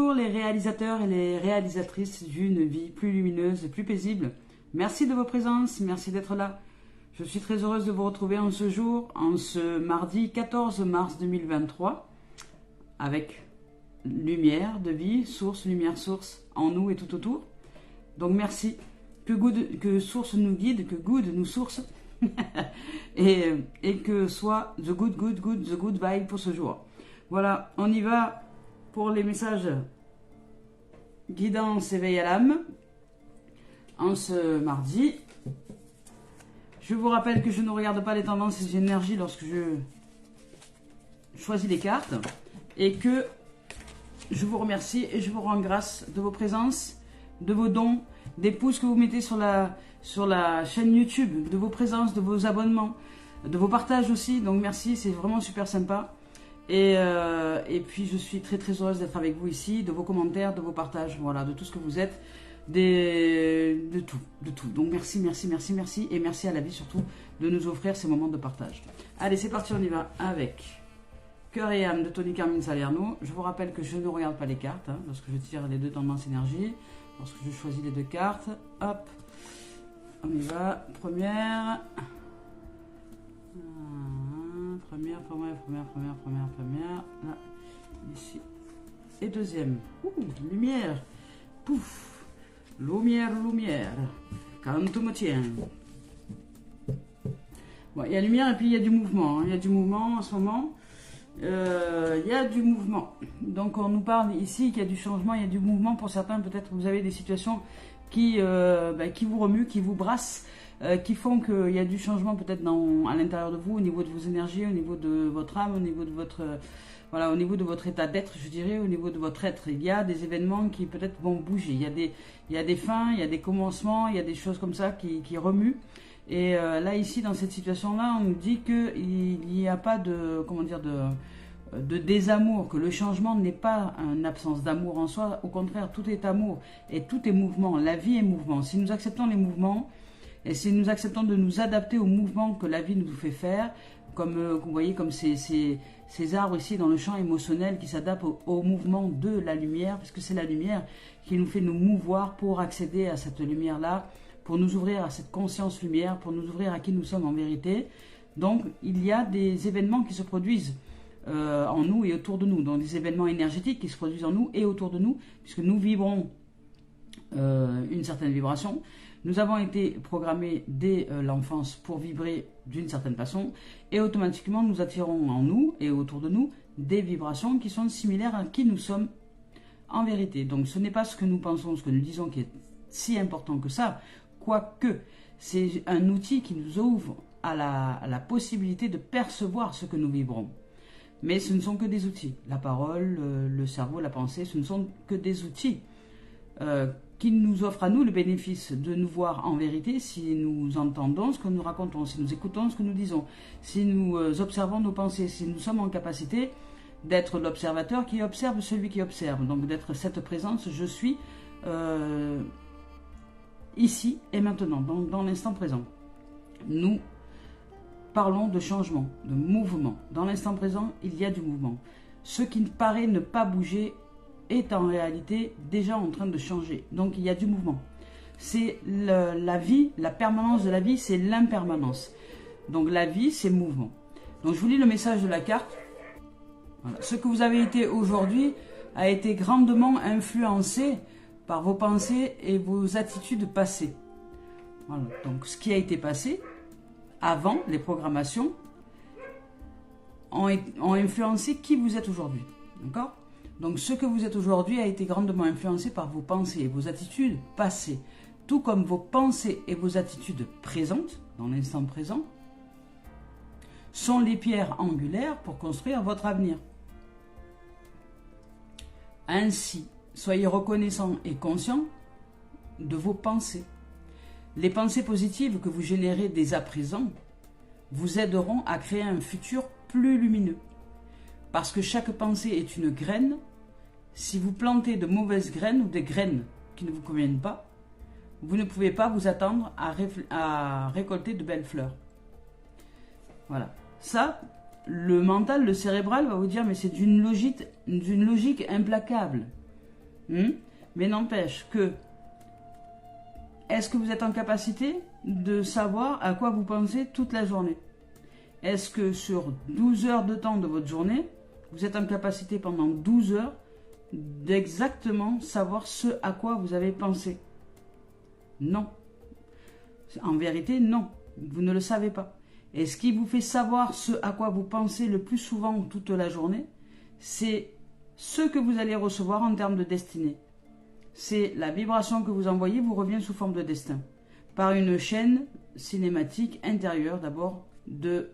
Bonjour les réalisateurs et les réalisatrices d'une vie plus lumineuse et plus paisible. Merci de vos présences, merci d'être là. Je suis très heureuse de vous retrouver en ce jour, en ce mardi 14 mars 2023, avec lumière de vie, source, lumière, source, en nous et tout autour. Donc merci, que source nous guide, que good nous source, et que soit the good vibe pour ce jour. Voilà, on y va pour les messages guidance éveil à l'âme en ce mardi. Je vous rappelle que je ne regarde pas les tendances et les énergies lorsque je choisis les cartes et que je vous remercie et je vous rends grâce de vos présences, de vos dons, des pouces que vous mettez sur la chaîne YouTube, de vos présences, de vos abonnements, de vos partages aussi. Donc merci, c'est vraiment super sympa. Et puis je suis très heureuse d'être avec vous ici, de vos commentaires, de vos partages, voilà, de tout ce que vous êtes, de tout. Donc merci, et merci à la vie surtout de nous offrir ces moments de partage. Allez, c'est parti, on y va avec Cœur et âme de Tony Carmine Salerno. Je vous rappelle que je ne regarde pas les cartes, lorsque je tire les deux tendances énergie, lorsque je choisis les deux cartes, hop, on y va, première, là, ici, et deuxième, lumière, pouf, lumière, quand tout me tient. Bon, il y a lumière et puis il y a du mouvement, il y a du mouvement en ce moment, il y a du mouvement, donc on nous parle ici qu'il y a du changement, il y a du mouvement. Pour certains, peut-être vous avez des situations qui vous remuent, qui vous brassent, qui font qu'il y a du changement peut-être à l'intérieur de vous, au niveau de vos énergies, au niveau de votre âme, au niveau de votre, voilà, au niveau de votre état d'être, je dirais, au niveau de votre être. Il y a des événements qui peut-être vont bouger, il y a des fins, il y a des commencements, il y a des choses comme ça qui remuent. Et là, ici, dans cette situation-là, on nous dit qu'il n'y a pas de, comment dire, de désamour, que le changement n'est pas une absence d'amour en soi. Au contraire, tout est amour et tout est mouvement. La vie est mouvement. Si nous acceptons les mouvements et si nous acceptons de nous adapter aux mouvements que la vie nous fait faire, comme vous voyez, comme ces arbres ici dans le champ émotionnel qui s'adaptent au mouvement de la lumière, parce que c'est la lumière qui nous fait nous mouvoir pour accéder à cette lumière-là, pour nous ouvrir à cette conscience lumière, pour nous ouvrir à qui nous sommes en vérité. Donc, il y a des événements qui se produisent en nous et autour de nous, donc des événements énergétiques qui se produisent en nous et autour de nous, puisque nous vibrons une certaine vibration. Nous avons été programmés dès l'enfance pour vibrer d'une certaine façon, et automatiquement nous attirons en nous et autour de nous des vibrations qui sont similaires à qui nous sommes en vérité. Donc ce n'est pas ce que nous pensons, ce que nous disons qui est si important que ça, quoique c'est un outil qui nous ouvre à la possibilité de percevoir ce que nous vibrons. Mais ce ne sont que des outils. La parole, le cerveau, la pensée, ce ne sont que des outils qui nous offrent à nous le bénéfice de nous voir en vérité si nous entendons ce que nous racontons, si nous écoutons ce que nous disons, si nous observons nos pensées, si nous sommes en capacité d'être l'observateur qui observe celui qui observe. Donc d'être cette présence, je suis ici et maintenant, dans l'instant présent. Nous parlons de changement, de mouvement. Dans l'instant présent, il y a du mouvement. Ce qui paraît ne pas bouger est en réalité déjà en train de changer. Donc il y a du mouvement. C'est la vie, la permanence de la vie, c'est l'impermanence. Donc la vie, c'est mouvement. Donc je vous lis le message de la carte. Voilà. Ce que vous avez été aujourd'hui a été grandement influencé par vos pensées et vos attitudes passées. Voilà. Donc ce qui a été passé avant les programmations ont influencé qui vous êtes aujourd'hui. D'accord ? Donc ce que vous êtes aujourd'hui a été grandement influencé par vos pensées et vos attitudes passées, tout comme vos pensées et vos attitudes présentes, dans l'instant présent, sont les pierres angulaires pour construire votre avenir. Ainsi, soyez reconnaissants et conscients de vos pensées. Les pensées positives que vous générez dès à présent vous aideront à créer un futur plus lumineux. Parce que chaque pensée est une graine. Si vous plantez de mauvaises graines ou des graines qui ne vous conviennent pas, vous ne pouvez pas vous attendre à récolter de belles fleurs. Voilà. Ça, le mental, le cérébral va vous dire, mais c'est d'une logique implacable. Mais n'empêche que, est-ce que vous êtes en capacité de savoir à quoi vous pensez toute la journée? Est-ce que sur 12 heures de temps de votre journée, vous êtes en capacité pendant 12 heures d'exactement savoir ce à quoi vous avez pensé? Non. En vérité, non. Vous ne le savez pas. Et ce qui vous fait savoir ce à quoi vous pensez le plus souvent toute la journée, c'est ce que vous allez recevoir en termes de destinée. C'est la vibration que vous envoyez vous revient sous forme de destin. Par une chaîne cinématique intérieure d'abord de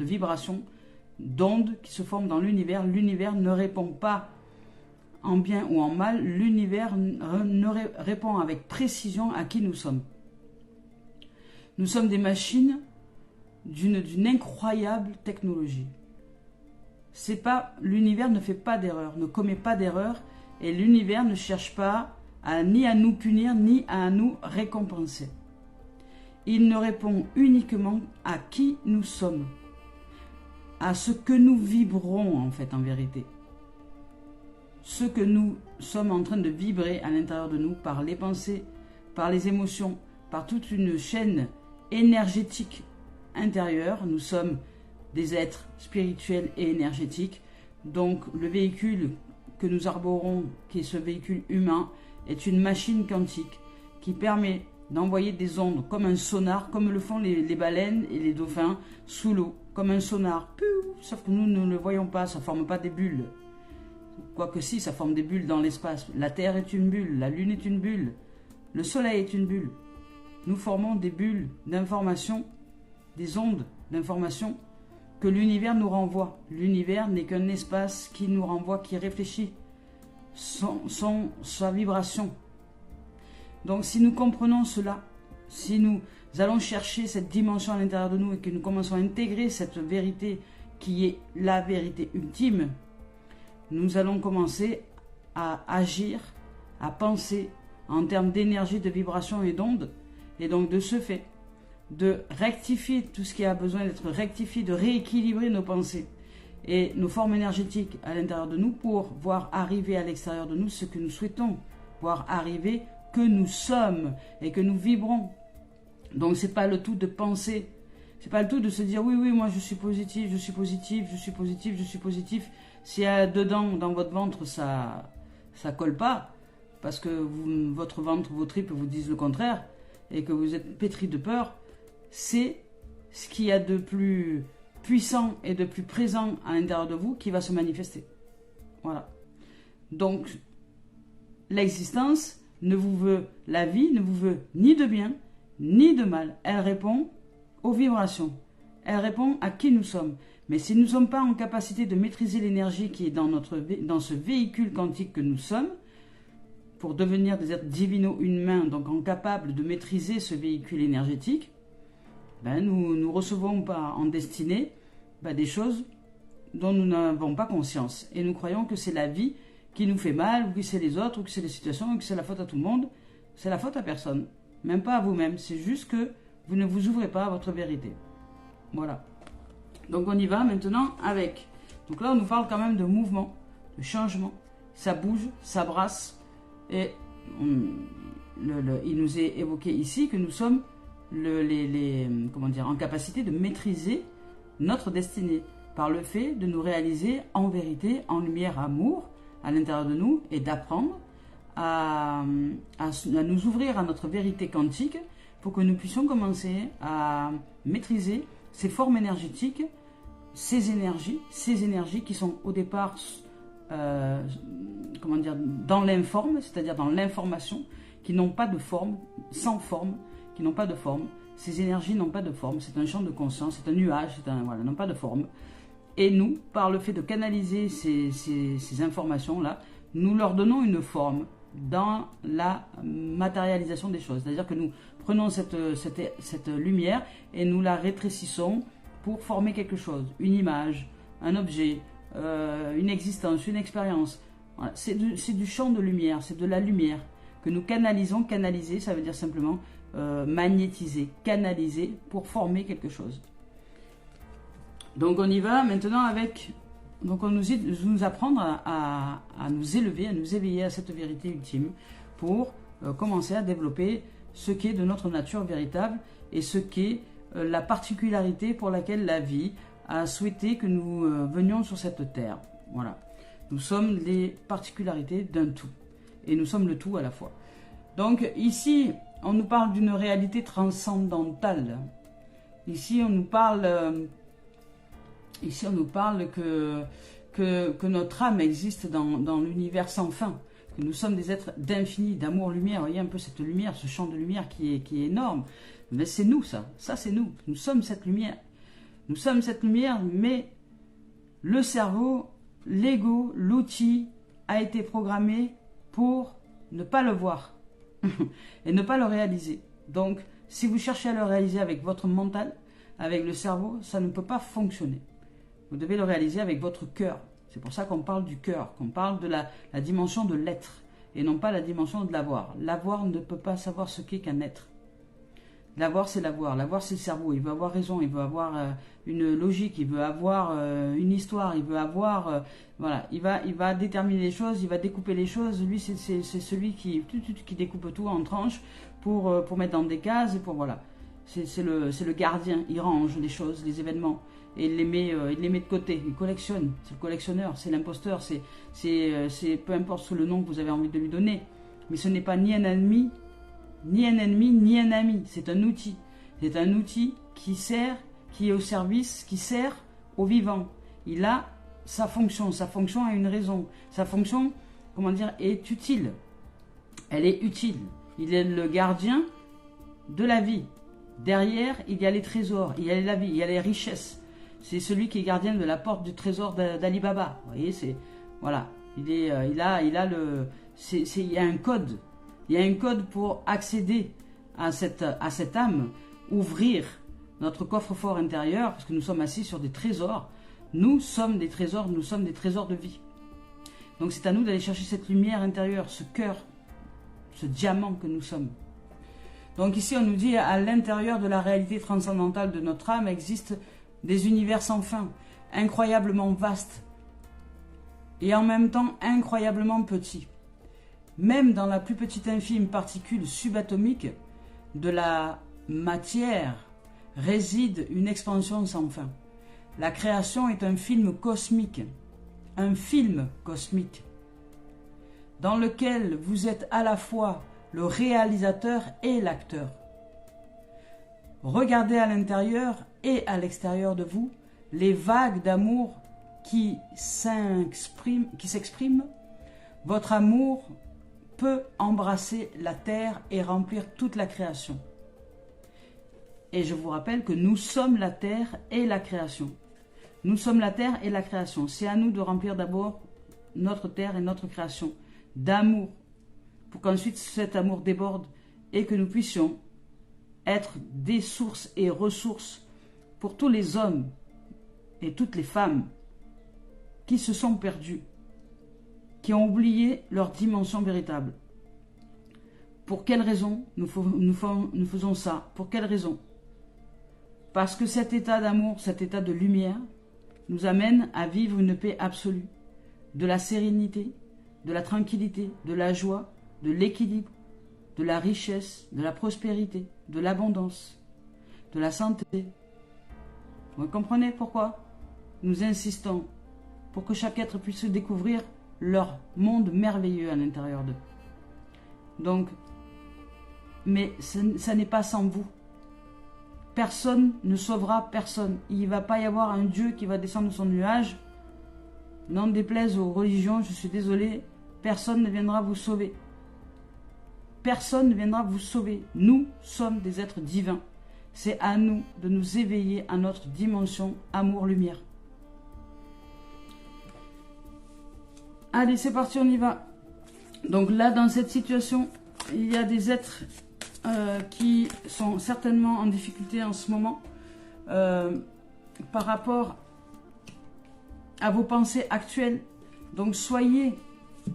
vibrations, d'ondes qui se forment dans l'univers. L'univers ne répond pas en bien ou en mal. L'univers répond avec précision à qui nous sommes. Nous sommes des machines d'une incroyable technologie. C'est pas, l'univers ne fait pas d'erreur, ne commet pas d'erreur, et l'univers ne cherche pas ni à nous punir, ni à nous récompenser. Il ne répond uniquement à qui nous sommes, à ce que nous vibrons en fait en vérité. Ce que nous sommes en train de vibrer à l'intérieur de nous par les pensées, par les émotions, par toute une chaîne énergétique intérieure. Nous sommes des êtres spirituels et énergétiques. Donc le véhicule que nous arborons, qui est ce véhicule humain, est une machine quantique qui permet d'envoyer des ondes comme un sonar, comme le font les baleines et les dauphins sous l'eau, comme un sonar. Sauf que nous ne le voyons pas, ça ne forme pas des bulles. Quoique si, ça forme des bulles dans l'espace. La Terre est une bulle, la Lune est une bulle, le Soleil est une bulle. Nous formons des bulles d'information, des ondes d'information que l'univers nous renvoie. L'univers n'est qu'un espace qui nous renvoie, qui réfléchit sa vibration. Donc si nous comprenons cela, si nous allons chercher cette dimension à l'intérieur de nous et que nous commençons à intégrer cette vérité qui est la vérité ultime, nous allons commencer à agir, à penser en termes d'énergie, de vibration et d'ondes. Et donc de ce fait, de rectifier tout ce qui a besoin d'être rectifié, de rééquilibrer nos pensées et nos formes énergétiques à l'intérieur de nous pour voir arriver à l'extérieur de nous ce que nous souhaitons, voir arriver que nous sommes et que nous vibrons. Donc c'est pas le tout de penser, c'est pas le tout de se dire oui moi je suis positif, je suis positif, je suis positif, je suis positif. Si dedans dans votre ventre ça colle pas parce que votre ventre, vos tripes vous disent le contraire et que vous êtes pétri de peur, c'est ce qu'il y a de plus puissant et de plus présent à l'intérieur de vous qui va se manifester. Voilà. Donc, l'existence ne vous veut, la vie ne vous veut ni de bien, ni de mal. Elle répond aux vibrations. Elle répond à qui nous sommes. Mais si nous ne sommes pas en capacité de maîtriser l'énergie qui est dans ce véhicule quantique que nous sommes, pour devenir des êtres divino-humains, donc incapables de maîtriser ce véhicule énergétique, nous ne recevons pas en destinée des choses dont nous n'avons pas conscience. Et nous croyons que c'est la vie qui nous fait mal, ou que c'est les autres, ou que c'est les situations, ou que c'est la faute à tout le monde. C'est la faute à personne, même pas à vous-même. C'est juste que vous ne vous ouvrez pas à votre vérité. Voilà. Donc on y va maintenant avec. Donc là on nous parle quand même de mouvement, de changement. Ça bouge, ça brasse. Et il nous est évoqué ici que nous sommes en capacité de maîtriser notre destinée par le fait de nous réaliser en vérité, en lumière, amour à l'intérieur de nous et d'apprendre à nous ouvrir à notre vérité quantique pour que nous puissions commencer à maîtriser ces formes énergétiques, ces énergies qui sont au départ dans l'informe, c'est-à-dire dans l'information, qui n'ont pas de forme, sans forme, qui n'ont pas de forme. Ces énergies n'ont pas de forme, c'est un champ de conscience, c'est un nuage, n'ont pas de forme. Et nous, par le fait de canaliser ces informations-là, nous leur donnons une forme dans la matérialisation des choses. C'est-à-dire que nous prenons cette lumière et nous la rétrécissons pour former quelque chose, une image, un objet, une existence, une expérience. Voilà. C'est du champ de lumière, c'est de la lumière que nous canalisons. Canaliser, ça veut dire simplement magnétiser, canaliser pour former quelque chose. Donc on y va maintenant avec Donc on nous apprendre à nous élever, à nous éveiller à cette vérité ultime pour commencer à développer ce qu'est de notre nature véritable et ce qu'est la particularité pour laquelle la vie a souhaité que nous venions sur cette terre. Voilà. Nous sommes les particularités d'un tout. Et nous sommes le tout à la fois. Donc ici, on nous parle d'une réalité transcendantale. Ici, on nous parle que notre âme existe dans l'univers sans fin. Que nous sommes des êtres d'infini, d'amour-lumière. Vous voyez un peu cette lumière, ce champ de lumière qui est énorme. Mais c'est nous, ça. Ça, c'est nous. Nous sommes cette lumière. Nous sommes cette lumière, mais le cerveau, l'ego, l'outil a été programmé pour ne pas le voir et ne pas le réaliser. Donc, si vous cherchez à le réaliser avec votre mental, avec le cerveau, ça ne peut pas fonctionner. Vous devez le réaliser avec votre cœur. C'est pour ça qu'on parle du cœur, qu'on parle de la dimension de l'être et non pas la dimension de l'avoir. L'avoir ne peut pas savoir ce qu'est qu'un être. L'avoir, c'est l'avoir. L'avoir, c'est le cerveau. Il veut avoir raison, il veut avoir une logique, il veut avoir une histoire, il veut avoir... voilà, il va déterminer les choses, il va découper les choses. Lui, c'est celui qui découpe tout en tranches pour mettre dans des cases et pour... Voilà. C'est le gardien. Il range les choses, les événements. Et il les met de côté. Il collectionne. C'est le collectionneur, c'est l'imposteur. C'est peu importe le nom que vous avez envie de lui donner. Mais ce n'est pas ni un ennemi, ni un ami. C'est un outil. C'est un outil qui est au service, qui sert au vivant. Il a sa fonction. Sa fonction a une raison. Sa fonction, comment dire, est utile. Elle est utile. Il est le gardien de la vie. Derrière, il y a les trésors, il y a la vie, il y a les richesses. C'est celui qui est gardien de la porte du trésor d'Ali Baba. Vous voyez, c'est... Voilà. Il y a un code. Il y a un code pour accéder à cette âme, ouvrir notre coffre-fort intérieur, parce que nous sommes assis sur des trésors. Nous sommes des trésors de vie. Donc c'est à nous d'aller chercher cette lumière intérieure, ce cœur, ce diamant que nous sommes. Donc ici on nous dit, à l'intérieur de la réalité transcendantale de notre âme existent des univers sans fin, incroyablement vastes, et en même temps incroyablement petits. Même dans la plus petite infime particule subatomique de la matière réside une expansion sans fin. La création est un film cosmique, dans lequel vous êtes à la fois le réalisateur et l'acteur. Regardez à l'intérieur et à l'extérieur de vous les vagues d'amour qui s'expriment. Votre amour peut embrasser la terre et remplir toute la création. Et je vous rappelle que nous sommes la terre et la création. Nous sommes la terre et la création. C'est à nous de remplir d'abord notre terre et notre création d'amour, pour qu'ensuite cet amour déborde et que nous puissions être des sources et ressources pour tous les hommes et toutes les femmes qui se sont perdus, qui ont oublié leur dimension véritable. Pour quelle raison nous faisons ça? Pour quelle raison? Parce que cet état d'amour, cet état de lumière, nous amène à vivre une paix absolue, de la sérénité, de la tranquillité, de la joie, de l'équilibre, de la richesse, de la prospérité, de l'abondance, de la santé. Vous comprenez pourquoi nous insistons pour que chaque être puisse découvrir leur monde merveilleux à l'intérieur d'eux. Donc, mais ça n'est pas sans vous. Personne ne sauvera personne. Il ne va pas y avoir un Dieu qui va descendre de son nuage. N'en déplaise aux religions, je suis désolé, personne ne viendra vous sauver. Personne ne viendra vous sauver. Nous sommes des êtres divins. C'est à nous de nous éveiller à notre dimension amour-lumière. Allez, c'est parti, on y va. Donc là, dans cette situation, il y a des êtres qui sont certainement en difficulté en ce moment par rapport à vos pensées actuelles. Donc soyez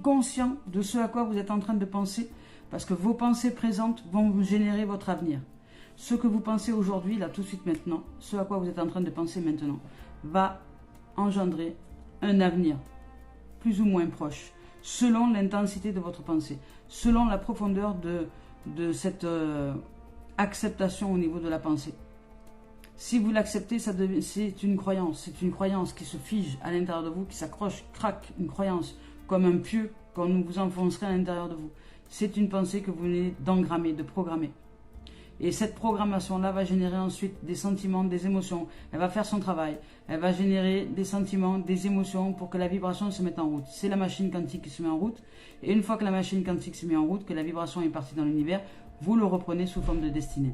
conscients de ce à quoi vous êtes en train de penser, parce que vos pensées présentes vont générer votre avenir. Ce que vous pensez aujourd'hui, là tout de suite maintenant, ce à quoi vous êtes en train de penser maintenant, va engendrer un avenir plus ou moins proche, selon l'intensité de votre pensée, selon la profondeur de cette acceptation au niveau de la pensée. Si vous l'acceptez, c'est une croyance qui se fige à l'intérieur de vous, qui s'accroche, craque, une croyance, comme un pieu qu'on vous enfoncerait à l'intérieur de vous. C'est une pensée que vous venez d'engrammer, de programmer. Et cette programmation-là va générer ensuite des sentiments, des émotions. Elle va faire son travail. Elle va générer des sentiments, des émotions pour que la vibration se mette en route. C'est la machine quantique qui se met en route. Et une fois que la machine quantique se met en route, que la vibration est partie dans l'univers, vous le reprenez sous forme de destinée.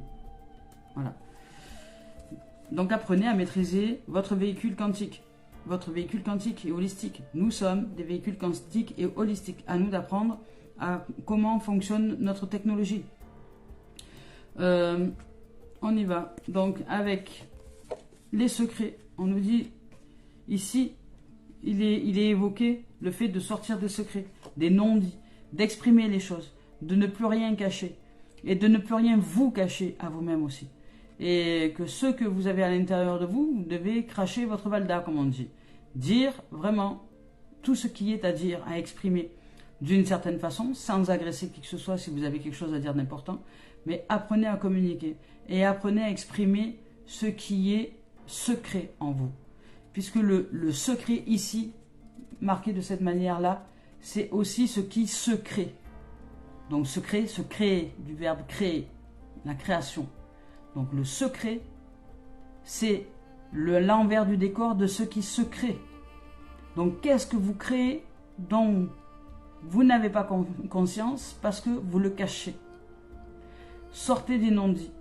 Voilà. Donc apprenez à maîtriser votre véhicule quantique. Votre véhicule quantique et holistique. Nous sommes des véhicules quantiques et holistiques. À nous d'apprendre à comment fonctionne notre technologie. On y va. Donc avec les secrets, on nous dit ici, il est évoqué le fait de sortir des secrets, des non-dits, d'exprimer les choses, de ne plus rien cacher et de ne plus rien vous cacher à vous-même aussi. Et que ce que vous avez à l'intérieur de vous, vous devez cracher votre valda, comme on dit. Dire vraiment tout ce qui est à dire, à exprimer d'une certaine façon, sans agresser qui que ce soit si vous avez quelque chose à dire d'important, mais apprenez à communiquer et apprenez à exprimer ce qui est secret en vous. Puisque le secret ici, marqué de cette manière-là, c'est aussi ce qui se crée. Donc secret, se créer, du verbe créer, la création. Donc le secret, c'est l'envers du décor de ce qui se crée. Donc qu'est-ce que vous créez dont vous n'avez pas conscience parce que vous le cachez? Sortez des non-dits.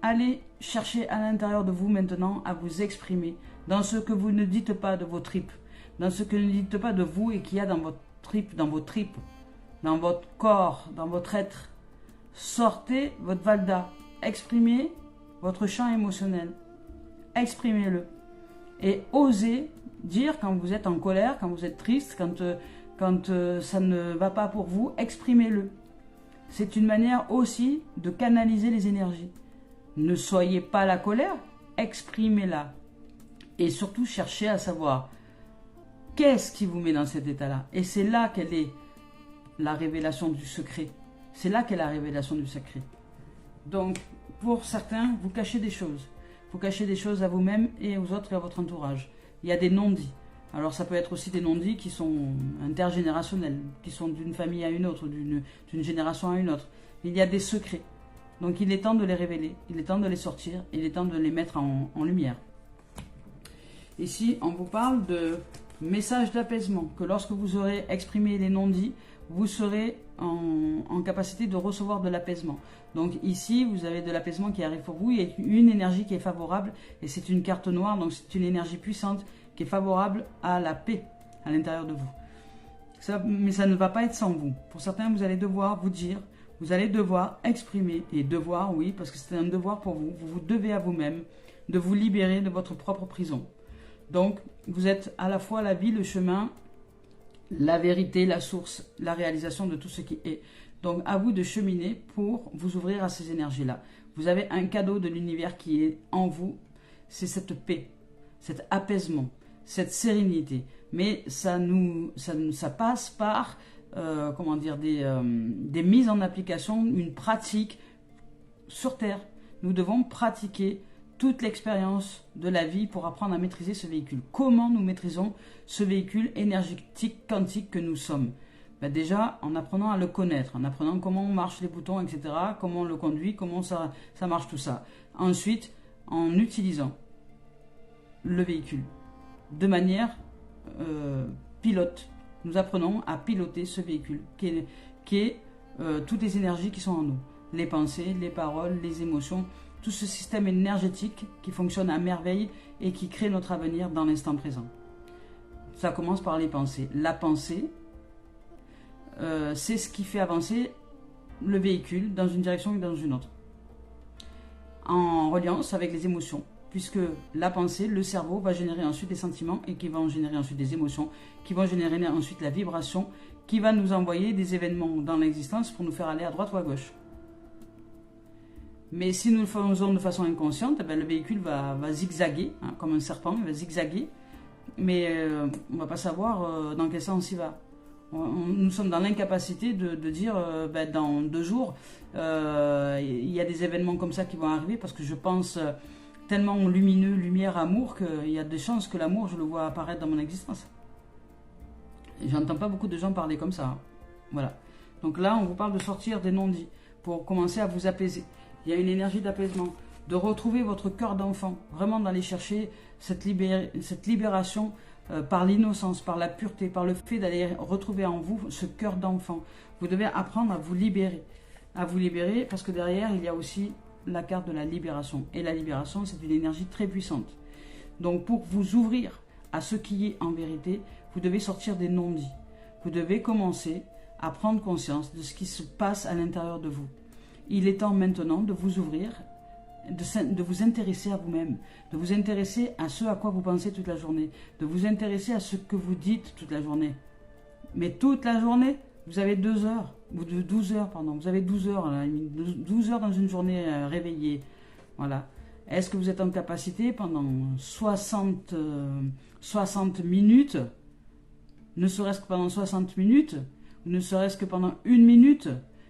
Allez chercher à l'intérieur de vous maintenant à vous exprimer dans ce que vous ne dites pas de vos tripes, dans ce que vous ne dites pas de vous et qu'il y a dans votre tripe, dans vos tripes, dans votre corps, dans votre être. Sortez votre valda. Exprimez votre champ émotionnel. Exprimez-le. Et osez dire quand vous êtes en colère, quand vous êtes triste, quand ça ne va pas pour vous, exprimez-le. C'est une manière aussi de canaliser les énergies. Ne soyez pas la colère, exprimez-la. Et surtout, cherchez à savoir qu'est-ce qui vous met dans cet état-là. Et c'est là qu'elle est la révélation du secret. C'est là qu'est la révélation du secret. Donc, pour certains, vous cachez des choses. Vous cachez des choses à vous-même et aux autres et à votre entourage. Il y a des non-dits. Alors ça peut être aussi des non-dits qui sont intergénérationnels, qui sont d'une famille à une autre, d'une génération à une autre. Il y a des secrets. Donc il est temps de les révéler, il est temps de les sortir, il est temps de les mettre en lumière. Ici, on vous parle de message d'apaisement, que lorsque vous aurez exprimé les non-dits, vous serez en capacité de recevoir de l'apaisement. Donc ici, vous avez de l'apaisement qui arrive pour vous, il y a une énergie qui est favorable, et c'est une carte noire, donc c'est une énergie puissante qui est favorable à la paix à l'intérieur de vous. Mais ça ne va pas être sans vous. Pour certains, vous allez devoir vous dire, vous allez devoir exprimer, et devoir, oui, parce que c'est un devoir pour vous, vous devez à vous-même de vous libérer de votre propre prison. Donc, vous êtes à la fois la vie, le chemin, la vérité, la source, la réalisation de tout ce qui est. Donc, à vous de cheminer pour vous ouvrir à ces énergies-là. Vous avez un cadeau de l'univers qui est en vous, c'est cette paix, cet apaisement, cette sérénité. Mais ça passe par comment dire, des mises en application, une pratique sur Terre. Nous devons pratiquer toute l'expérience de la vie pour apprendre à maîtriser ce véhicule. Comment nous maîtrisons ce véhicule énergétique, quantique que nous sommes? Ben déjà, en apprenant à le connaître, en apprenant comment marchent les boutons, etc., comment on le conduit, comment ça marche tout ça. Ensuite, en utilisant le véhicule de manière pilote. Nous apprenons à piloter ce véhicule qui est toutes les énergies qui sont en nous. Les pensées, les paroles, les émotions, tout ce système énergétique qui fonctionne à merveille et qui crée notre avenir dans l'instant présent. Ça commence par les pensées. La pensée, c'est ce qui fait avancer le véhicule dans une direction et dans une autre. En reliance avec les émotions. Puisque la pensée, le cerveau va générer ensuite des sentiments et qui vont générer ensuite des émotions, qui vont générer ensuite la vibration, qui va nous envoyer des événements dans l'existence pour nous faire aller à droite ou à gauche. Mais si nous le faisons de façon inconsciente, eh bien, le véhicule va zigzaguer, hein, comme un serpent, il va zigzaguer mais on ne va pas savoir dans quel sens il va. Nous sommes dans l'incapacité de dire ben, dans 2 jours, il y a des événements comme ça qui vont arriver, parce que je pense tellement lumineux, lumière, amour, qu'il y a des chances que l'amour, je le vois apparaître dans mon existence. J'entends pas beaucoup de gens parler comme ça. Hein. Voilà. Donc là, on vous parle de sortir des non-dits pour commencer à vous apaiser. Il y a une énergie d'apaisement, de retrouver votre cœur d'enfant, vraiment d'aller chercher cette libération par l'innocence, par la pureté, par le fait d'aller retrouver en vous ce cœur d'enfant. Vous devez apprendre à vous libérer parce que derrière, il y a aussi la carte de la libération. Et la libération, c'est une énergie très puissante. Donc pour vous ouvrir à ce qui est en vérité, vous devez sortir des non-dits. Vous devez commencer à prendre conscience de ce qui se passe à l'intérieur de vous. Il est temps maintenant de vous ouvrir, de vous intéresser à vous-même, de vous intéresser à ce à quoi vous pensez toute la journée, de vous intéresser à ce que vous dites toute la journée. Mais toute la journée, vous avez 2 heures, ou 12 heures, pardon, vous avez 12 heures, là, 12 heures dans une journée réveillée. Voilà. Est-ce que vous êtes en capacité pendant 60 minutes, ne serait-ce que pendant 60 minutes, ne serait-ce que pendant 1 minute,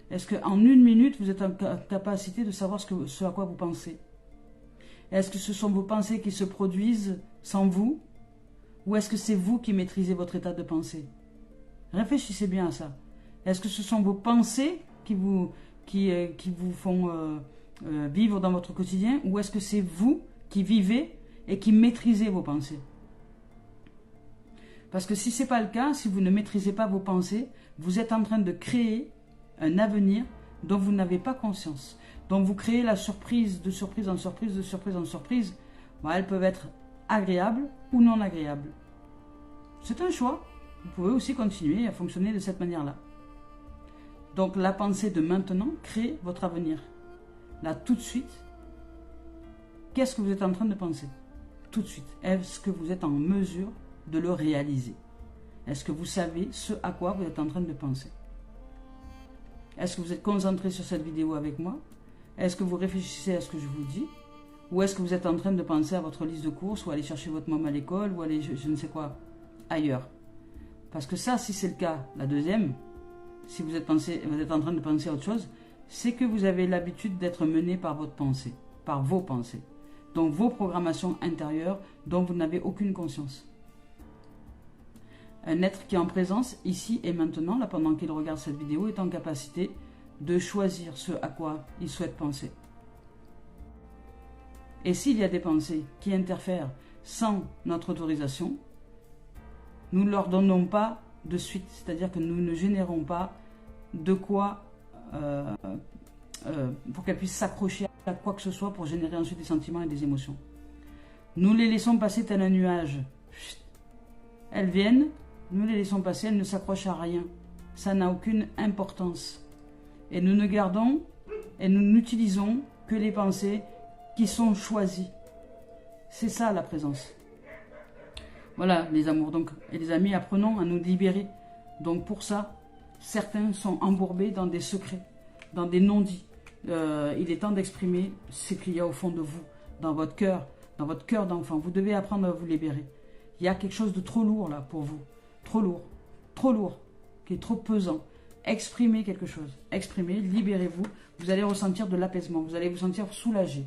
est-ce qu'en 1 minute, vous êtes en capacité de savoir ce à quoi vous pensez? Est-ce que ce sont vos pensées qui se produisent sans vous? Ou est-ce que c'est vous qui maîtrisez votre état de pensée? Réfléchissez bien à ça. Est-ce que ce sont vos pensées qui vous font vivre dans votre quotidien? Ou est-ce que c'est vous qui vivez et qui maîtrisez vos pensées? Parce que si ce n'est pas le cas, si vous ne maîtrisez pas vos pensées, vous êtes en train de créer un avenir dont vous n'avez pas conscience. Donc vous créez la surprise, de surprise en surprise, de surprise en surprise. Bon, elles peuvent être agréables ou non agréables. C'est un choix. Vous pouvez aussi continuer à fonctionner de cette manière-là. Donc la pensée de maintenant crée votre avenir. Là, tout de suite, qu'est-ce que vous êtes en train de penser? Tout de suite. Est-ce que vous êtes en mesure de le réaliser? Est-ce que vous savez ce à quoi vous êtes en train de penser? Est-ce que vous êtes concentré sur cette vidéo avec moi? Est-ce que vous réfléchissez à ce que je vous dis? Ou est-ce que vous êtes en train de penser à votre liste de courses, ou aller chercher votre môme à l'école, ou aller je ne sais quoi, ailleurs? Parce que ça, si c'est le cas, la deuxième, si vous êtes en train de penser à autre chose, c'est que vous avez l'habitude d'être mené par votre pensée, par vos pensées. Donc vos programmations intérieures dont vous n'avez aucune conscience. Un être qui est en présence, ici et maintenant, là pendant qu'il regarde cette vidéo, est en capacité de choisir ce à quoi il souhaite penser. Et s'il y a des pensées qui interfèrent sans notre autorisation, nous ne leur donnons pas de suite, c'est-à-dire que nous ne générons pas de quoi pour qu'elles puissent s'accrocher à quoi que ce soit pour générer ensuite des sentiments et des émotions. Nous les laissons passer tel un nuage. Elles viennent, nous les laissons passer, elles ne s'accrochent à rien. Ça n'a aucune importance. Et nous ne gardons et nous n'utilisons que les pensées qui sont choisies. C'est ça la présence. Voilà les amours donc, et les amis, apprenons à nous libérer. Donc pour ça, certains sont embourbés dans des secrets, dans des non-dits. Il est temps d'exprimer ce qu'il y a au fond de vous, dans votre cœur d'enfant. Vous devez apprendre à vous libérer. Il y a quelque chose de trop lourd là pour vous. Trop lourd, qui est trop pesant. Exprimez quelque chose. Exprimez, libérez-vous. Vous allez ressentir de l'apaisement. Vous allez vous sentir soulagé.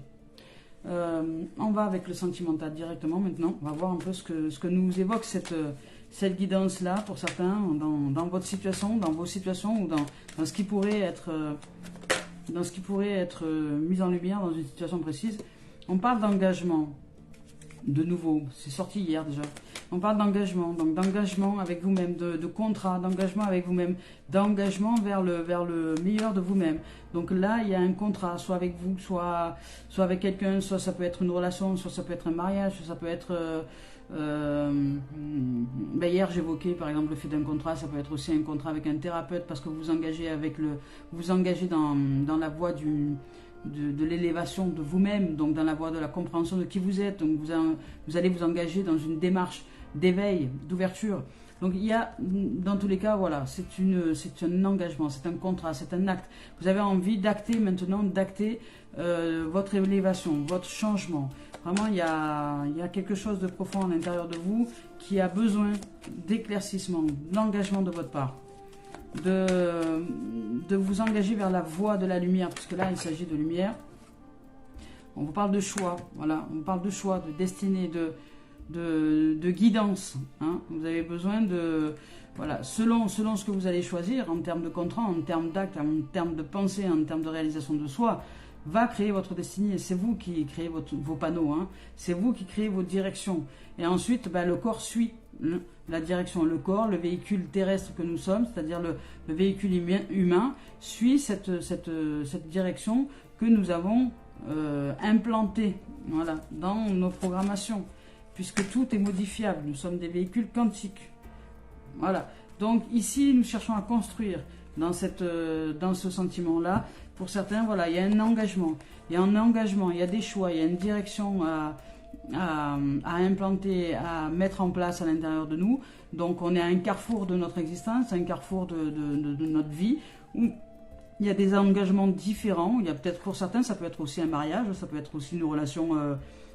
On va avec le sentimental directement maintenant. On va voir un peu ce que nous évoque cette guidance-là pour certains dans votre situation, dans vos situations ou dans ce qui pourrait être mis en lumière dans une situation précise. On parle d'engagement. De nouveau, c'est sorti hier déjà. On parle d'engagement, donc d'engagement avec vous-même, de contrat, d'engagement avec vous-même, d'engagement vers le meilleur de vous-même. Donc là, il y a un contrat, soit avec vous, soit avec quelqu'un, soit ça peut être une relation, soit ça peut être un mariage, soit ça peut être... hier, j'évoquais par exemple le fait d'un contrat, ça peut être aussi un contrat avec un thérapeute parce que vous vous engagez dans la voie de l'élévation de vous-même, donc dans la voie de la compréhension de qui vous êtes. Donc vous allez vous engager dans une démarche d'éveil, d'ouverture. Donc il y a, dans tous les cas, voilà, c'est un engagement, c'est un contrat, c'est un acte. Vous avez envie d'acter maintenant, d'acter votre élévation, votre changement. Vraiment, il y a quelque chose de profond à l'intérieur de vous qui a besoin d'éclaircissement, d'engagement de votre part. De vous engager vers la voie de la lumière, parce que là, il s'agit de lumière. On vous parle de choix, voilà, on vous parle de choix, de destinée, de guidance. Hein. Vous avez besoin de, voilà, selon ce que vous allez choisir, en termes de contrat, en termes d'acte, en termes de pensée, en termes de réalisation de soi, va créer votre destinée. C'est vous qui créez vos panneaux, hein. C'est vous qui créez vos directions. Et ensuite, le corps suit la direction. Le corps, le véhicule terrestre que nous sommes, c'est-à-dire le véhicule humain, suit cette direction que nous avons implantée, voilà, dans nos programmations, puisque tout est modifiable. Nous sommes des véhicules quantiques. Voilà. Donc ici, nous cherchons à construire dans ce sentiment-là. Pour certains, voilà, il y a un engagement. Il y a un engagement, il y a des choix, il y a une direction à implanter, à mettre en place à l'intérieur de nous. Donc on est à un carrefour de notre existence, un carrefour de notre vie, où il y a des engagements différents. Il y a peut-être pour certains, ça peut être aussi un mariage, ça peut être aussi une relation,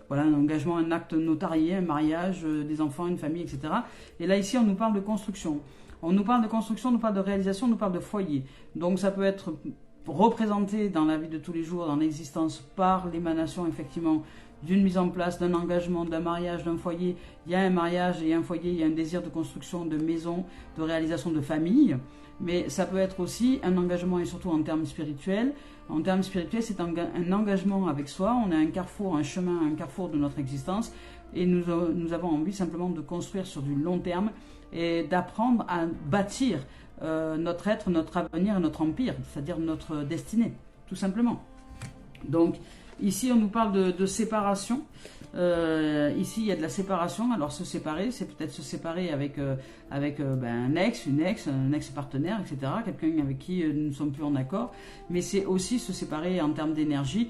voilà, un engagement, un acte notarié, un mariage, des enfants, une famille, etc. Et là ici, on nous parle de construction. On nous parle de construction, on nous parle de réalisation, on nous parle de foyer. Donc ça peut être représenté dans la vie de tous les jours, dans l'existence, par l'émanation effectivement d'une mise en place, d'un engagement, d'un mariage, d'un foyer. Il y a un mariage, il y a un foyer, il y a un désir de construction de maison, de réalisation de famille. Mais ça peut être aussi un engagement, et surtout en termes spirituels. En termes spirituels, c'est un engagement avec soi. On a un carrefour, un chemin, un carrefour de notre existence. Et nous avons envie simplement de construire sur du long terme et d'apprendre à bâtir notre être, notre avenir et notre empire, c'est-à-dire notre destinée, tout simplement. Donc, ici, on nous parle de séparation. Ici, il y a de la séparation. Alors, se séparer, c'est peut-être se séparer avec un ex, un ex-partenaire, etc. Quelqu'un avec qui nous ne sommes plus en accord. Mais c'est aussi se séparer en termes d'énergie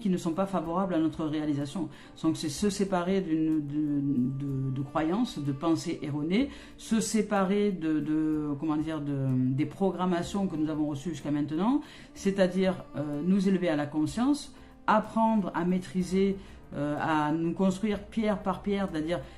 qui ne sont pas favorables à notre réalisation. Donc, c'est se séparer de croyances, de pensées erronées, se séparer des programmations que nous avons reçues jusqu'à maintenant, c'est-à-dire nous élever à la conscience, apprendre à maîtriser, à nous construire pierre par pierre,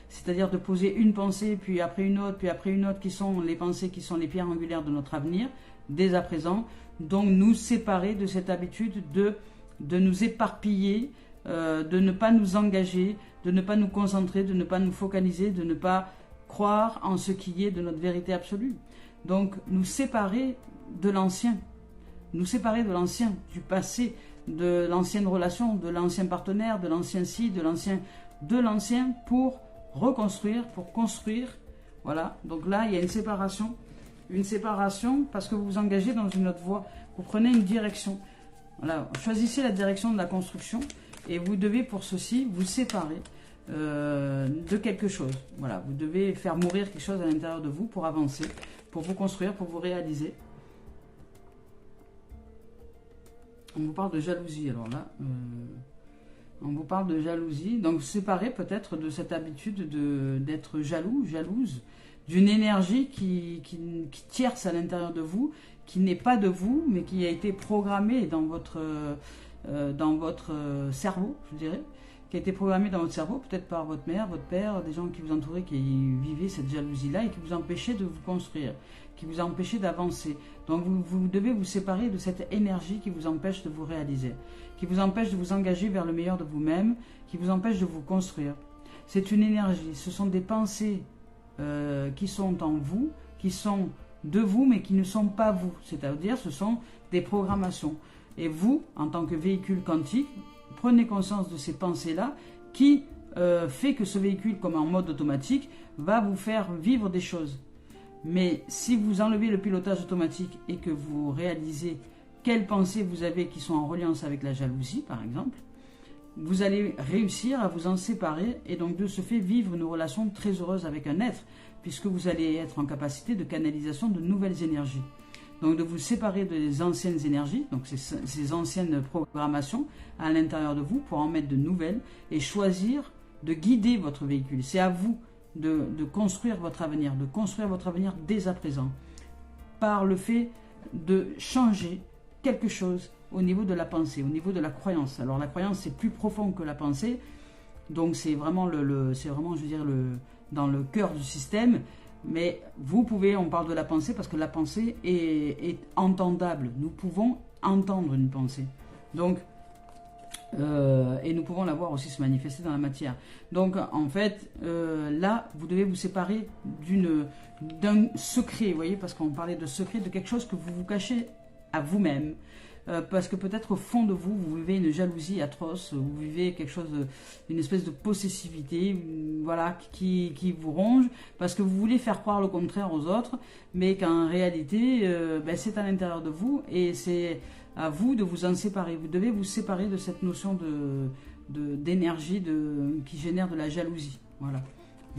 c'est-à-dire de poser une pensée, puis après une autre, qui sont les pensées, qui sont les pierres angulaires de notre avenir, dès à présent. Donc nous séparer de cette habitude de nous éparpiller, de ne pas nous engager, de ne pas nous concentrer, de ne pas nous focaliser, de ne pas croire en ce qui est de notre vérité absolue. Donc nous séparer de l'ancien, du passé, de l'ancienne relation, de l'ancien partenaire, de l'ancien de l'ancien pour reconstruire, pour construire. Voilà, donc là il y a une séparation parce que vous vous engagez dans une autre voie, vous prenez une direction. Voilà, choisissez la direction de la construction et vous devez pour ceci vous séparer de quelque chose. Voilà, vous devez faire mourir quelque chose à l'intérieur de vous pour avancer, pour vous construire, pour vous réaliser. On vous parle de jalousie, alors là, on vous parle de jalousie, donc vous séparez peut-être de cette habitude d'être jaloux, jalouse, d'une énergie qui tierce à l'intérieur de vous, qui n'est pas de vous, mais qui a été programmée dans votre cerveau, je dirais, qui a été programmée dans votre cerveau, peut-être par votre mère, votre père, des gens qui vous entouraient, qui vivaient cette jalousie-là et qui vous empêchaient de vous construire, qui vous empêchaient d'avancer. Donc vous devez vous séparer de cette énergie qui vous empêche de vous réaliser, qui vous empêche de vous engager vers le meilleur de vous-même, qui vous empêche de vous construire. C'est une énergie, ce sont des pensées qui sont en vous, qui sont de vous, mais qui ne sont pas vous. C'est-à-dire, ce sont des programmations. Et vous, en tant que véhicule quantique, prenez conscience de ces pensées-là qui fait que ce véhicule, comme en mode automatique, va vous faire vivre des choses. Mais si vous enlevez le pilotage automatique et que vous réalisez quelles pensées vous avez qui sont en reliance avec la jalousie, par exemple, vous allez réussir à vous en séparer et donc de ce fait vivre une relation très heureuse avec un être, puisque vous allez être en capacité de canalisation de nouvelles énergies. Donc de vous séparer des anciennes énergies, donc ces anciennes programmations à l'intérieur de vous pour en mettre de nouvelles et choisir de guider votre véhicule. C'est à vous de construire votre avenir, dès à présent, par le fait de changer quelque chose au niveau de la pensée, au niveau de la croyance. Alors la croyance, c'est plus profond que la pensée, donc c'est vraiment, je veux dire, dans le cœur du système. Mais vous pouvez, on parle de la pensée parce que la pensée est entendable. Nous pouvons entendre une pensée. Donc, et nous pouvons la voir aussi se manifester dans la matière. Donc, en fait, là, vous devez vous séparer d'un secret, vous voyez, parce qu'on parlait de secret, de quelque chose que vous vous cachez à vous-même. Parce que peut-être au fond de vous, vous vivez une jalousie atroce, vous vivez quelque chose, une espèce de possessivité, voilà, qui vous ronge, parce que vous voulez faire croire le contraire aux autres, mais qu'en réalité, c'est à l'intérieur de vous, et c'est à vous de vous en séparer. Vous devez vous séparer de cette notion d'énergie qui génère de la jalousie. Voilà.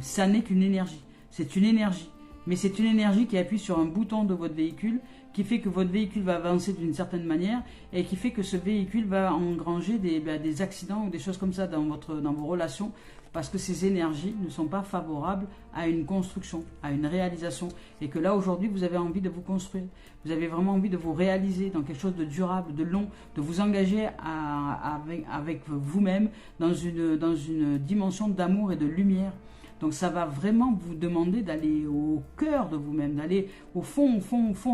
Ça n'est qu'une énergie, c'est une énergie. Mais c'est une énergie qui appuie sur un bouton de votre véhicule, qui fait que votre véhicule va avancer d'une certaine manière et qui fait que ce véhicule va engranger des accidents ou des choses comme ça dans vos relations, parce que ces énergies ne sont pas favorables à une construction, à une réalisation. Et que là, aujourd'hui, vous avez envie de vous construire. Vous avez vraiment envie de vous réaliser dans quelque chose de durable, de long, de vous engager avec vous-même dans une dimension d'amour et de lumière. Donc ça va vraiment vous demander d'aller au cœur de vous-même, d'aller au fond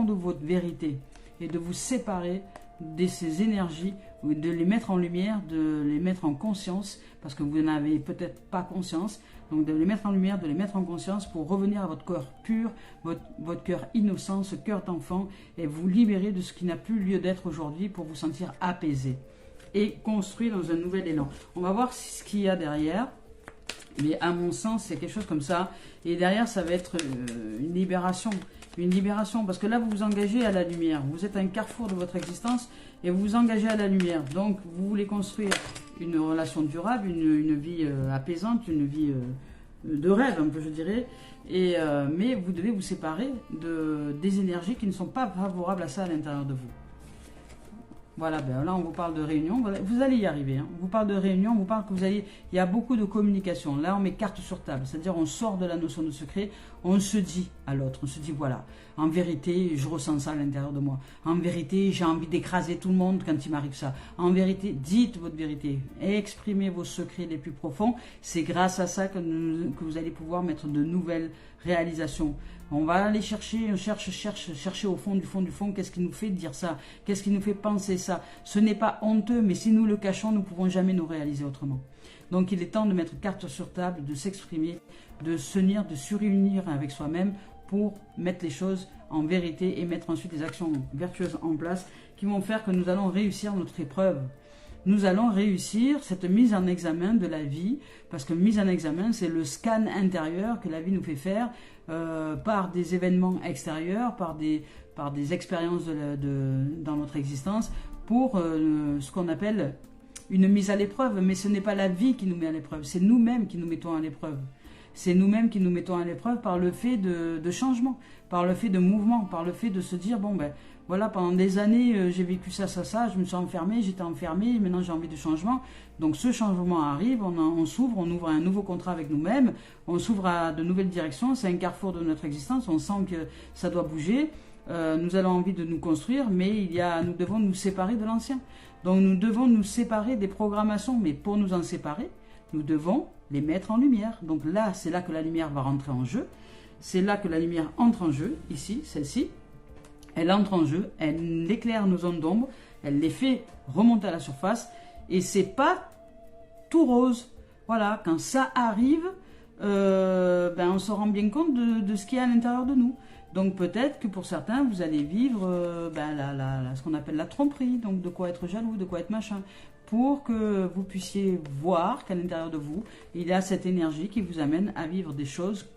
de votre vérité et de vous séparer de ces énergies, de les mettre en lumière, de les mettre en conscience, parce que vous n'avez peut-être pas conscience, donc de les mettre en lumière, de les mettre en conscience pour revenir à votre cœur pur, votre cœur innocent, ce cœur d'enfant, et vous libérer de ce qui n'a plus lieu d'être aujourd'hui pour vous sentir apaisé et construit dans un nouvel élan. On va voir ce qu'il y a derrière. Mais à mon sens, c'est quelque chose comme ça. Et derrière, ça va être une libération. Une libération, parce que là, vous vous engagez à la lumière. Vous êtes à un carrefour de votre existence et vous vous engagez à la lumière. Donc, vous voulez construire une relation durable, une vie apaisante, une vie de rêve, un peu, je dirais. Mais vous devez vous séparer des énergies qui ne sont pas favorables à ça à l'intérieur de vous. Voilà, ben là on vous parle de réunion, vous allez y arriver. Hein. On vous parle de réunion, on vous parle il y a beaucoup de communication. Là on met carte sur table, c'est-à-dire on sort de la notion de secret, on se dit à l'autre, on se dit voilà, en vérité je ressens ça à l'intérieur de moi. En vérité j'ai envie d'écraser tout le monde quand il m'arrive ça. En vérité, dites votre vérité, exprimez vos secrets les plus profonds. C'est grâce à ça que vous allez pouvoir mettre de nouvelles réalisations. On va aller chercher, chercher au fond du fond, qu'est-ce qui nous fait dire ça, qu'est-ce qui nous fait penser ça. Ce n'est pas honteux, mais si nous le cachons, nous ne pouvons jamais nous réaliser autrement. Donc il est temps de mettre carte sur table, de s'exprimer, de s'unir, de s'unir avec soi-même pour mettre les choses en vérité et mettre ensuite des actions vertueuses en place qui vont faire que nous allons réussir notre épreuve. Nous allons réussir cette mise en examen de la vie, parce que mise en examen, c'est le scan intérieur que la vie nous fait faire par des événements extérieurs, par des expériences dans notre existence, pour ce qu'on appelle une mise à l'épreuve. Mais ce n'est pas la vie qui nous met à l'épreuve, c'est nous-mêmes qui nous mettons à l'épreuve. C'est nous-mêmes qui nous mettons à l'épreuve par le fait de changement, par le fait de mouvement, par le fait de se dire, bon ben, voilà, pendant des années, j'ai vécu ça, je me suis enfermé, j'étais enfermé, maintenant j'ai envie de changement. Donc ce changement arrive, on s'ouvre, on ouvre un nouveau contrat avec nous-mêmes, on s'ouvre à de nouvelles directions, c'est un carrefour de notre existence, on sent que ça doit bouger, nous avons envie de nous construire, mais nous devons nous séparer de l'ancien. Donc nous devons nous séparer des programmations, mais pour nous en séparer, nous devons les mettre en lumière. Donc là, c'est là que la lumière va rentrer en jeu, c'est là que la lumière entre en jeu, ici, celle-ci. Elle entre en jeu, elle éclaire nos zones d'ombre, elle les fait remonter à la surface, et c'est pas tout rose. Voilà, quand ça arrive, on se rend bien compte de ce qu'il y a à l'intérieur de nous. Donc peut-être que pour certains, vous allez vivre ce qu'on appelle la tromperie, donc de quoi être jaloux, de quoi être machin, pour que vous puissiez voir qu'à l'intérieur de vous, il y a cette énergie qui vous amène à vivre des choses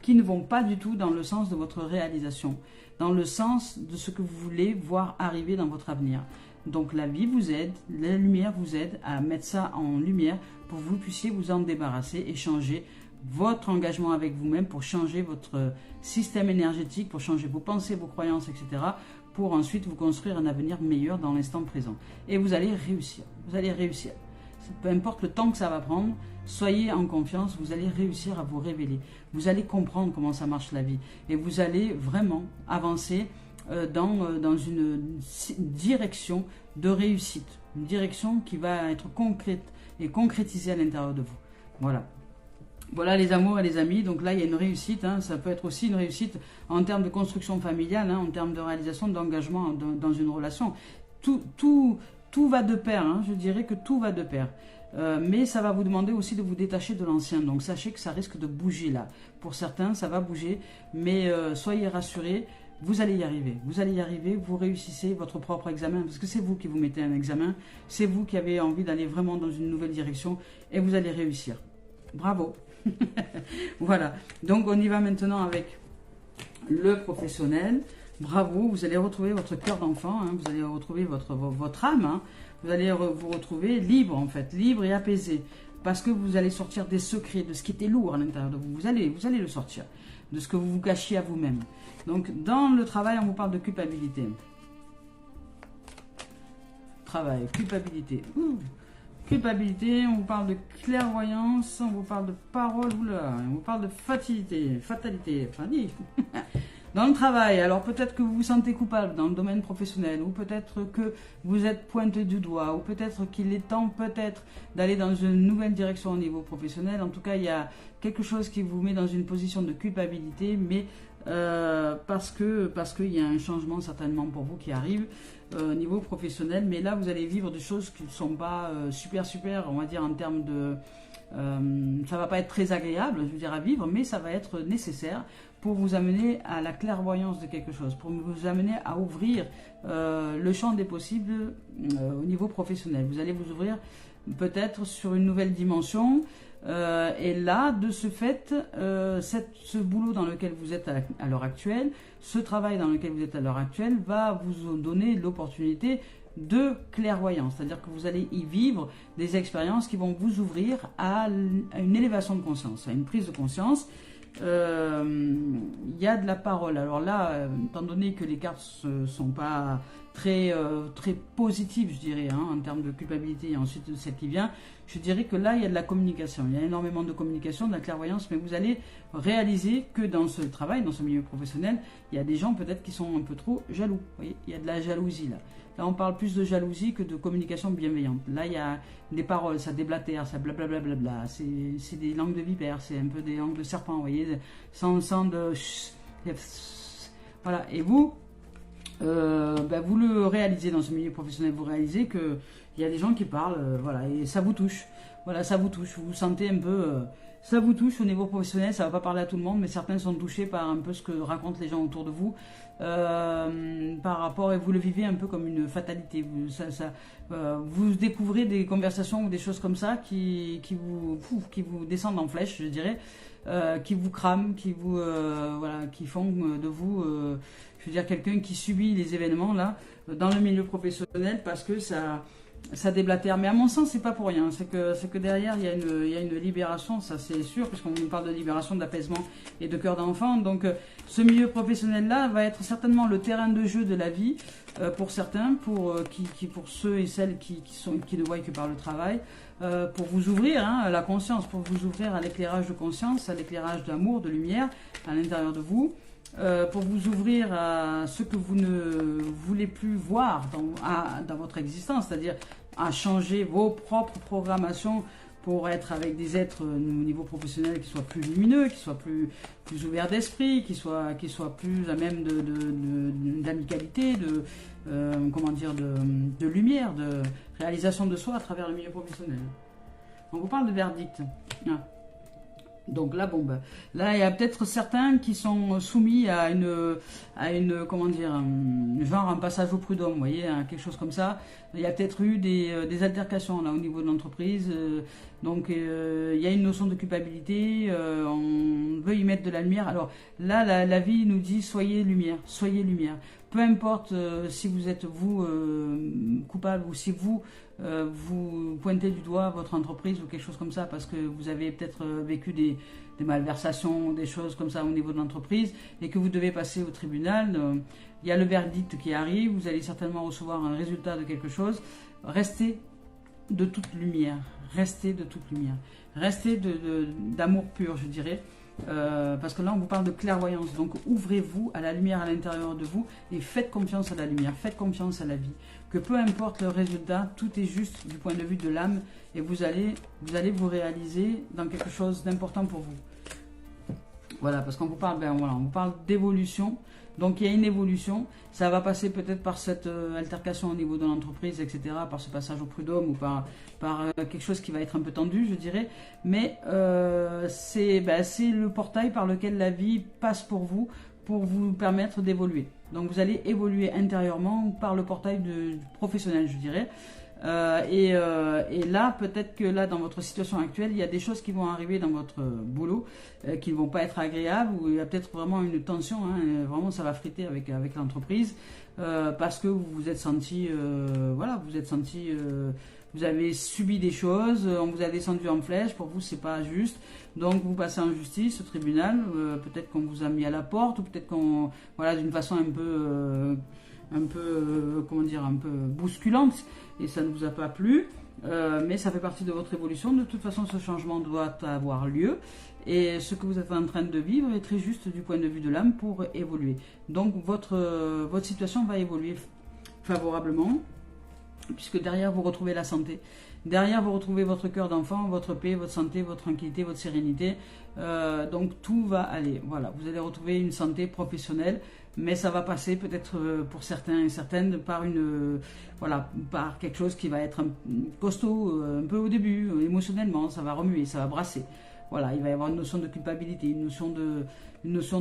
qui ne vont pas du tout dans le sens de votre réalisation, dans le sens de ce que vous voulez voir arriver dans votre avenir. Donc la vie vous aide, la lumière vous aide à mettre ça en lumière pour que vous puissiez vous en débarrasser et changer votre engagement avec vous-même, pour changer votre système énergétique, pour changer vos pensées, vos croyances, etc., pour ensuite vous construire un avenir meilleur dans l'instant présent. Et vous allez réussir, vous allez réussir. peu importe le temps que ça va prendre, soyez en confiance, vous allez réussir à vous révéler. Vous allez comprendre comment ça marche la vie. Et vous allez vraiment avancer dans une direction de réussite. Une direction qui va être concrète et concrétisée à l'intérieur de vous. Voilà. Voilà les amours et les amis, donc là il y a une réussite, hein. Ça peut être aussi une réussite en termes de construction familiale, hein, en termes de réalisation, d'engagement dans une relation. Tout va de pair, hein. Je dirais que tout va de pair. Mais ça va vous demander aussi de vous détacher de l'ancien, donc sachez que ça risque de bouger là. Pour certains ça va bouger, mais soyez rassurés, vous allez y arriver, vous réussissez votre propre examen, parce que c'est vous qui vous mettez un examen, c'est vous qui avez envie d'aller vraiment dans une nouvelle direction, et vous allez réussir. Bravo. Voilà, donc on y va maintenant avec le professionnel. Bravo, vous allez retrouver votre cœur d'enfant, hein, vous allez retrouver votre âme, hein, vous allez vous retrouver libre en fait, libre et apaisé, parce que vous allez sortir des secrets, de ce qui était lourd à l'intérieur de vous, vous allez le sortir, de ce que vous vous cachiez à vous-même. Donc dans le travail, on vous parle de culpabilité. Travail, culpabilité. Culpabilité, on vous parle de clairvoyance, on vous parle de parole, on vous parle de fatalité. Enfin, dans le travail, alors peut-être que vous vous sentez coupable dans le domaine professionnel, ou peut-être que vous êtes pointé du doigt, ou peut-être qu'il est temps d'aller dans une nouvelle direction au niveau professionnel. En tout cas, il y a quelque chose qui vous met dans une position de culpabilité, mais parce qu'il y a un changement certainement pour vous qui arrive au niveau professionnel. Mais là, vous allez vivre des choses qui ne sont pas super, on va dire en termes de... ça va pas être très agréable, je veux dire, à vivre, mais ça va être nécessaire pour vous amener à la clairvoyance de quelque chose, pour vous amener à ouvrir le champ des possibles au niveau professionnel. Vous allez vous ouvrir peut-être sur une nouvelle dimension, et là, de ce fait, ce boulot dans lequel vous êtes à l'heure actuelle, ce travail dans lequel vous êtes à l'heure actuelle, va vous donner l'opportunité de clairvoyance, c'est-à-dire que vous allez y vivre des expériences qui vont vous ouvrir à une élévation de conscience, à une prise de conscience. Il y a de la parole. Alors là, étant donné que les cartes ne sont pas très positives, je dirais, hein, en termes de culpabilité, et ensuite de celle qui vient, je dirais que là, il y a de la communication. Il y a énormément de communication, de la clairvoyance, mais vous allez réaliser que dans ce travail, dans ce milieu professionnel, il y a des gens peut-être qui sont un peu trop jaloux. Vous voyez, il y a de la jalousie là. Là, on parle plus de jalousie que de communication bienveillante. Là, il y a des paroles, ça déblatère, ça blablabla. C'est des langues de vipère, c'est un peu des langues de serpent, vous voyez, sans de... Voilà, et vous, vous le réalisez dans ce milieu professionnel, vous réalisez qu'il y a des gens qui parlent, voilà, et ça vous touche. Voilà, ça vous touche, vous vous sentez un peu... ça vous touche au niveau professionnel, ça ne va pas parler à tout le monde, mais certains sont touchés par un peu ce que racontent les gens autour de vous, par rapport, et vous le vivez un peu comme une fatalité. Vous découvrez des conversations ou des choses comme ça qui vous descendent en flèche, je dirais, qui vous crament, qui font de vous, je veux dire, quelqu'un qui subit les événements là dans le milieu professionnel parce que ça déblatère. Mais à mon sens, c'est pas pour rien. C'est que derrière, il y a une libération, ça c'est sûr, puisqu'on nous parle de libération, d'apaisement et de cœur d'enfant. Donc, ce milieu professionnel-là va être certainement le terrain de jeu de la vie pour certains, pour ceux et celles qui ne voient que par le travail, pour vous ouvrir à la conscience, pour vous ouvrir à l'éclairage de conscience, à l'éclairage d'amour, de lumière à l'intérieur de vous. Pour vous ouvrir à ce que vous ne voulez plus voir dans votre existence, c'est-à-dire à changer vos propres programmations pour être avec des êtres au niveau professionnel qui soient plus lumineux, qui soient plus ouverts d'esprit, qui soient plus à même d'amicalité, de lumière, de réalisation de soi à travers le milieu professionnel. On vous parle de verdict. Donc là, là il y a peut-être certains qui sont soumis à genre un passage au prud'homme, vous voyez, quelque chose comme ça. Il y a peut-être eu des altercations là au niveau de l'entreprise, donc il y a une notion de culpabilité, on veut y mettre de la lumière. Alors là, la vie nous dit soyez lumière. Peu importe si vous êtes vous coupable ou si vous pointez du doigt votre entreprise ou quelque chose comme ça parce que vous avez peut-être vécu des malversations, des choses comme ça au niveau de l'entreprise et que vous devez passer au tribunal. Il y a le verdict qui arrive, vous allez certainement recevoir un résultat de quelque chose. Restez de toute lumière. Restez de toute lumière. Restez d'amour pur, je dirais. Parce que là, on vous parle de clairvoyance. Donc, ouvrez-vous à la lumière à l'intérieur de vous et faites confiance à la lumière. Faites confiance à la vie. Que peu importe le résultat, tout est juste du point de vue de l'âme et vous allez vous réaliser dans quelque chose d'important pour vous. Voilà, parce qu'on vous parle, on vous parle d'évolution. Donc il y a une évolution, ça va passer peut-être par cette altercation au niveau de l'entreprise, etc., par ce passage au prud'homme ou par quelque chose qui va être un peu tendu, je dirais. Mais c'est le portail par lequel la vie passe pour vous permettre d'évoluer. Donc vous allez évoluer intérieurement par le portail du professionnel, je dirais. Et là, peut-être que là, dans votre situation actuelle, il y a des choses qui vont arriver dans votre boulot qui ne vont pas être agréables, ou il y a peut-être vraiment une tension, hein, vraiment ça va friter avec l'entreprise, parce que vous vous êtes senti, vous avez subi des choses, on vous a descendu en flèche, pour vous c'est pas juste, donc vous passez en justice, au tribunal, peut-être qu'on vous a mis à la porte, ou peut-être qu'on, voilà, d'une façon un peu bousculante, et ça ne vous a pas plu, mais ça fait partie de votre évolution. De toute façon, ce changement doit avoir lieu, et ce que vous êtes en train de vivre est très juste du point de vue de l'âme pour évoluer. Donc votre situation va évoluer favorablement, puisque derrière vous retrouvez la santé. Derrière, vous retrouvez votre cœur d'enfant, votre paix, votre santé, votre tranquillité, votre sérénité. Donc tout va aller. Voilà, vous allez retrouver une santé professionnelle, mais ça va passer peut-être pour certains et certaines par par quelque chose qui va être costaud un peu au début, émotionnellement, ça va remuer, ça va brasser. Voilà, il va y avoir une notion de culpabilité, une notion de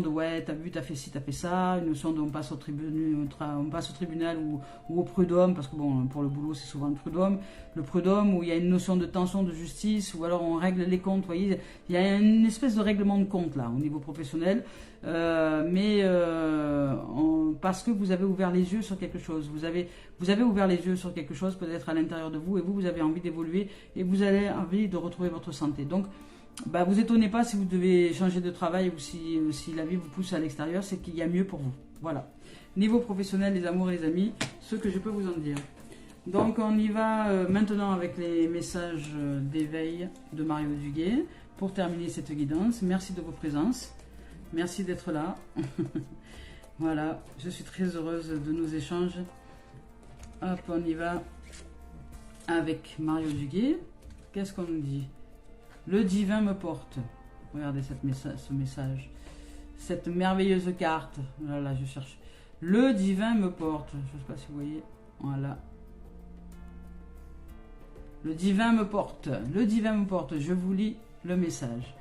ouais, t'as vu, t'as fait ci, t'as fait ça, une notion de on passe au tribunal ou au prud'homme, parce que bon, pour le boulot, c'est souvent le prud'homme où il y a une notion de tension de justice, ou alors on règle les comptes, vous voyez, il y a une espèce de règlement de compte là, au niveau professionnel, parce que vous avez ouvert les yeux sur quelque chose, vous avez ouvert les yeux sur quelque chose, peut-être à l'intérieur de vous, et vous avez envie d'évoluer, et vous avez envie de retrouver votre santé. Donc, vous étonnez pas si vous devez changer de travail ou si la vie vous pousse à l'extérieur, c'est qu'il y a mieux pour vous. Voilà. Niveau professionnel, les amours et les amis, ce que je peux vous en dire. Donc on y va maintenant avec les messages d'éveil de Mario Duguay pour terminer cette guidance. Merci de vos présences. Merci d'être là. Voilà, je suis très heureuse de nos échanges. Hop, on y va avec Mario Duguay. Qu'est-ce qu'on nous dit ? Le divin me porte. Regardez ce message. Cette merveilleuse carte. Voilà, je cherche. Le divin me porte. Je ne sais pas si vous voyez. Voilà. Le divin me porte. Le divin me porte. Je vous lis le message.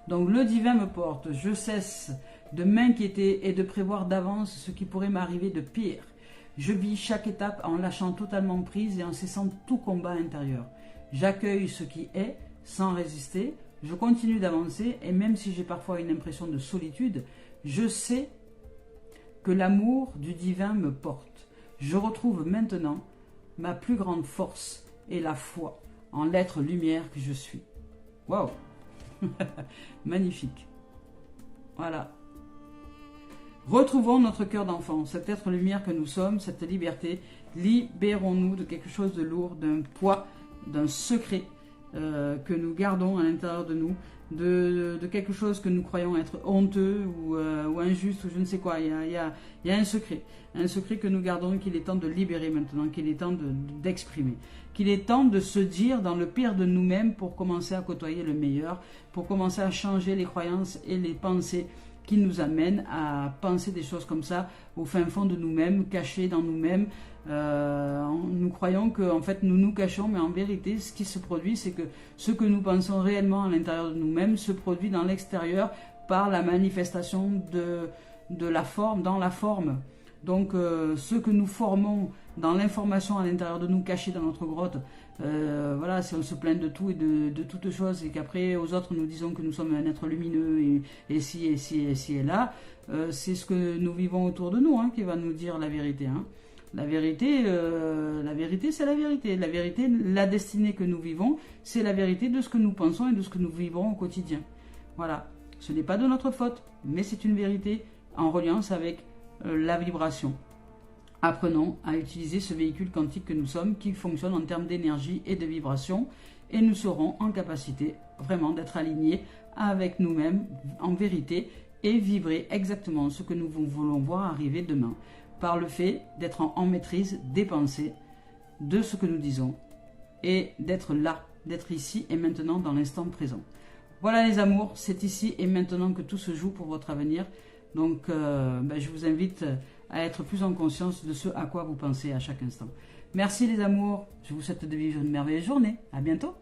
Donc, le divin me porte. Je cesse de m'inquiéter et de prévoir d'avance ce qui pourrait m'arriver de pire. Je vis chaque étape en lâchant totalement prise et en cessant tout combat intérieur. J'accueille ce qui est sans résister, je continue d'avancer et même si j'ai parfois une impression de solitude, je sais que l'amour du divin me porte. Je retrouve maintenant ma plus grande force et la foi en l'être lumière que je suis. Waouh. Magnifique. Voilà. Retrouvons notre cœur d'enfant, cet être lumière que nous sommes, cette liberté. Libérons-nous de quelque chose de lourd, d'un poids, d'un secret que nous gardons à l'intérieur de nous, de quelque chose que nous croyons être honteux ou injuste ou je ne sais quoi. Il y a un secret que nous gardons, qu'il est temps de libérer maintenant, qu'il est temps d'exprimer, qu'il est temps de se dire dans le pire de nous-mêmes pour commencer à côtoyer le meilleur, pour commencer à changer les croyances et les pensées qui nous amènent à penser des choses comme ça au fin fond de nous-mêmes, cachées dans nous-mêmes. Nous croyons qu'en fait nous nous cachons, mais en vérité ce qui se produit, c'est que ce que nous pensons réellement à l'intérieur de nous-mêmes se produit dans l'extérieur par la manifestation de la forme, dans la forme. Donc ce que nous formons dans l'information à l'intérieur de nous, cachée dans notre grotte, voilà, si on se plaint de tout et de toutes choses, et qu'après aux autres nous disons que nous sommes un être lumineux et si et là, c'est ce que nous vivons autour de nous qui va nous dire la vérité. La vérité, c'est la vérité. La vérité, la destinée que nous vivons, c'est la vérité de ce que nous pensons et de ce que nous vivons au quotidien. Voilà. Ce n'est pas de notre faute, mais c'est une vérité en reliance avec la vibration. Apprenons à utiliser ce véhicule quantique que nous sommes, qui fonctionne en termes d'énergie et de vibration, et nous serons en capacité vraiment d'être alignés avec nous-mêmes en vérité et vibrer exactement ce que nous voulons voir arriver demain, par le fait d'être en maîtrise des pensées, de ce que nous disons, et d'être là, d'être ici et maintenant dans l'instant présent. Voilà les amours, c'est ici et maintenant que tout se joue pour votre avenir. Donc je vous invite à être plus en conscience de ce à quoi vous pensez à chaque instant. Merci les amours, je vous souhaite de vivre une merveilleuse journée. À bientôt.